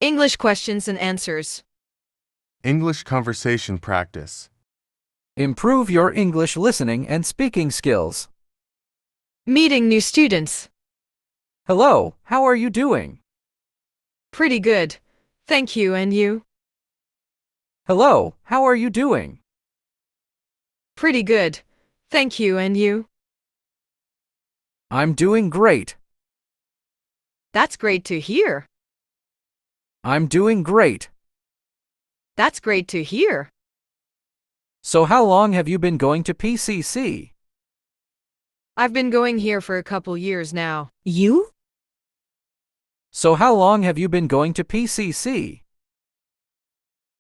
English questions and answers. English conversation practice. Improve your English listening and speaking skills. Meeting new students. Hello, how are you doing? Pretty good. Thank you, and you? Hello, how are you doing? Pretty good. Thank you, and you? I'm doing great. That's great to hear. I'm doing great. That's great to hear. So how long have you been going to PCC? I've been going here for a couple years now. You? So how long have you been going to PCC?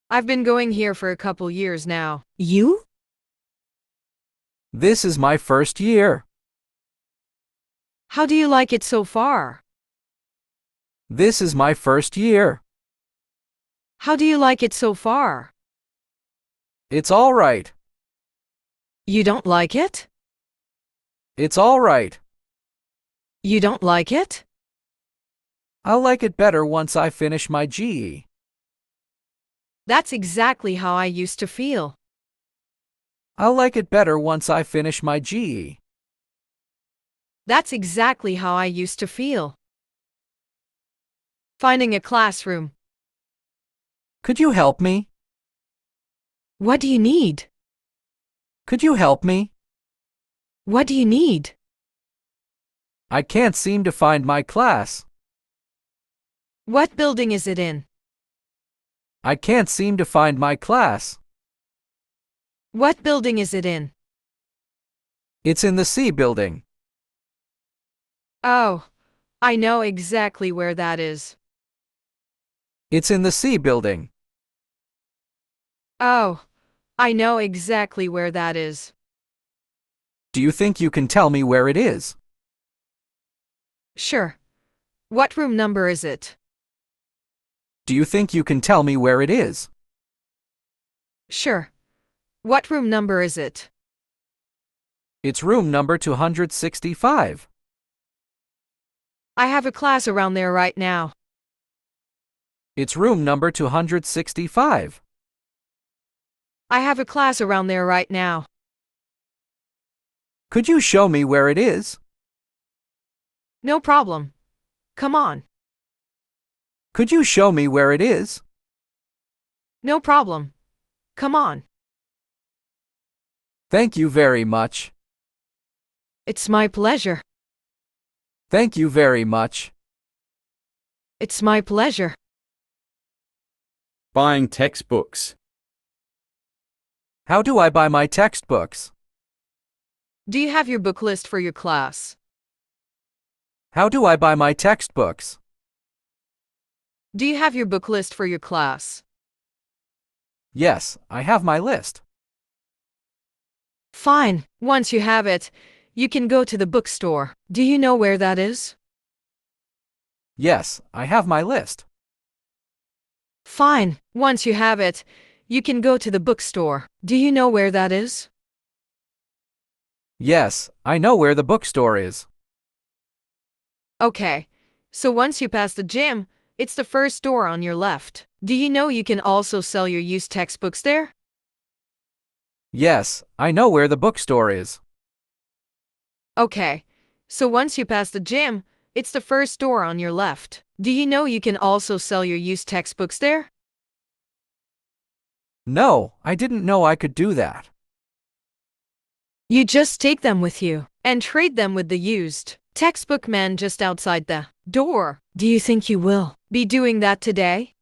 I've been going here for a couple years now. You? This is my first year. How do you like it so far? This is my first year. How do you like it so far? It's all right. You don't like it? It's all right. You don't like it? I'll like it better once I finish my GE. That's exactly how I used to feel. I'll like it better once I finish my GE. That's exactly how I used to feel. Finding a classroom. Could you help me? What do you need? Could you help me? What do you need? I can't seem to find my class. What building is it in? I can't seem to find my class. What building is it in? It's in the C building. Oh, I know exactly where that is. It's in the C building. Oh, I know exactly where that is. Do you think you can tell me where it is? Sure. What room number is it? Do you think you can tell me where it is? Sure. What room number is it? It's room number 265. I have a class around there right now. It's room number 265. I have a class around there right now. Could you show me where it is? No problem. Come on. Could you show me where it is? No problem. Come on. Thank you very much. It's my pleasure. Thank you very much. It's my pleasure. Buying textbooks. How do I buy my textbooks? Do you have your book list for your class? How do I buy my textbooks? Do you have your book list for your class? Yes, I have my list. Fine. Once you have it, you can go to the bookstore. Do you know where that is? Yes, I have my list. Fine. Once you have it, you can go to the bookstore. Do you know where that is? Yes, I know where the bookstore is. Okay. So once you pass the gym, it's the first door on your left. Do you know you can also sell your used textbooks there? Yes, I know where the bookstore is. Okay. So once you pass the gym, it's the first door on your left. Do you know you can also sell your used textbooks there? No, I didn't know I could do that. You just take them with you and trade them with the used textbook man just outside the door. Do you think you will be doing that today?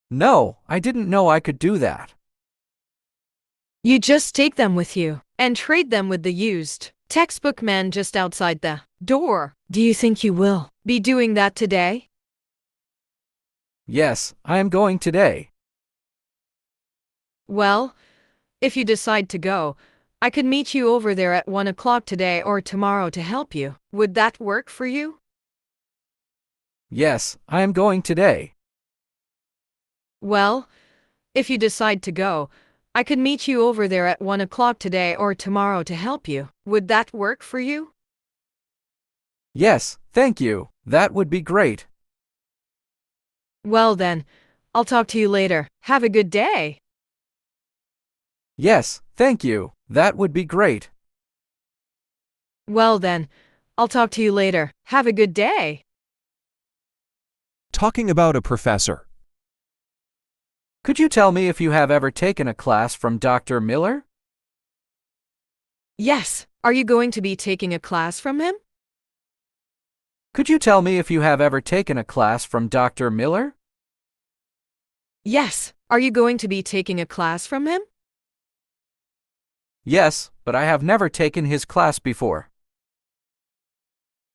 No, I didn't know I could do that. You just take them with you and trade them with the used textbook man just outside the door. Do you think you will be doing that today? Yes, I am going today. Well, if you decide to go, I could meet you over there at 1 o'clock today or tomorrow to help you. Would that work for you? Yes, I am going today. Well, if you decide to go, I could meet you over there at 1 o'clock today or tomorrow to help you. Would that work for you? Yes, thank you. That would be great. Well then, I'll talk to you later. Have a good day. Yes, thank you. That would be great. Well then, I'll talk to you later. Have a good day. Talking about a professor. Could you tell me if you have ever taken a class from Dr. Miller? Yes, are you going to be taking a class from him? Could you tell me if you have ever taken a class from Dr. Miller? Yes, are you going to be taking a class from him? Yes, but I have never taken his class before.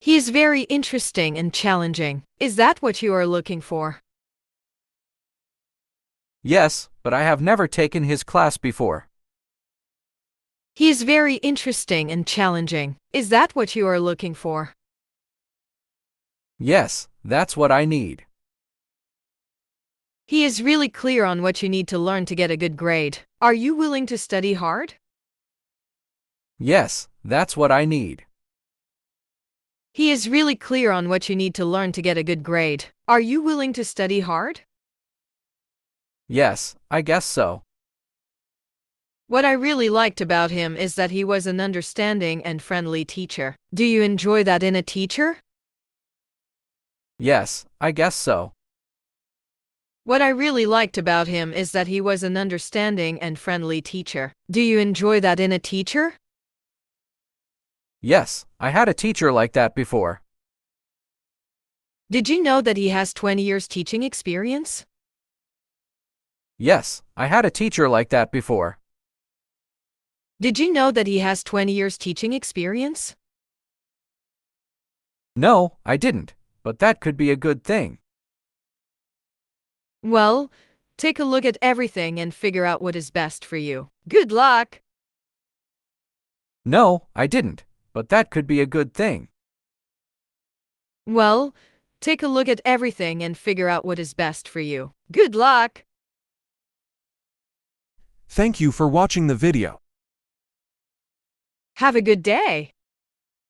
He is very interesting and challenging. Is that what you are looking for? Yes, but I have never taken his class before. He is very interesting and challenging. Is that what you are looking for? Yes, that's what I need. He is really clear on what you need to learn to get a good grade. Are you willing to study hard? Yes, that's what I need. He is really clear on what you need to learn to get a good grade. Are you willing to study hard? Yes, I guess so. What I really liked about him is that he was an understanding and friendly teacher. Do you enjoy that in a teacher? Yes, I guess so. What I really liked about him is that he was an understanding and friendly teacher. Do you enjoy that in a teacher? Yes, I had a teacher like that before. Did you know that he has 20 years teaching experience? Yes, I had a teacher like that before. Did you know that he has 20 years teaching experience? No, I didn't, but that could be a good thing. Well, take a look at everything and figure out what is best for you. Good luck! No, I didn't, but that could be a good thing. Well, take a look at everything and figure out what is best for you. Good luck! Thank you for watching the video. Have a good day!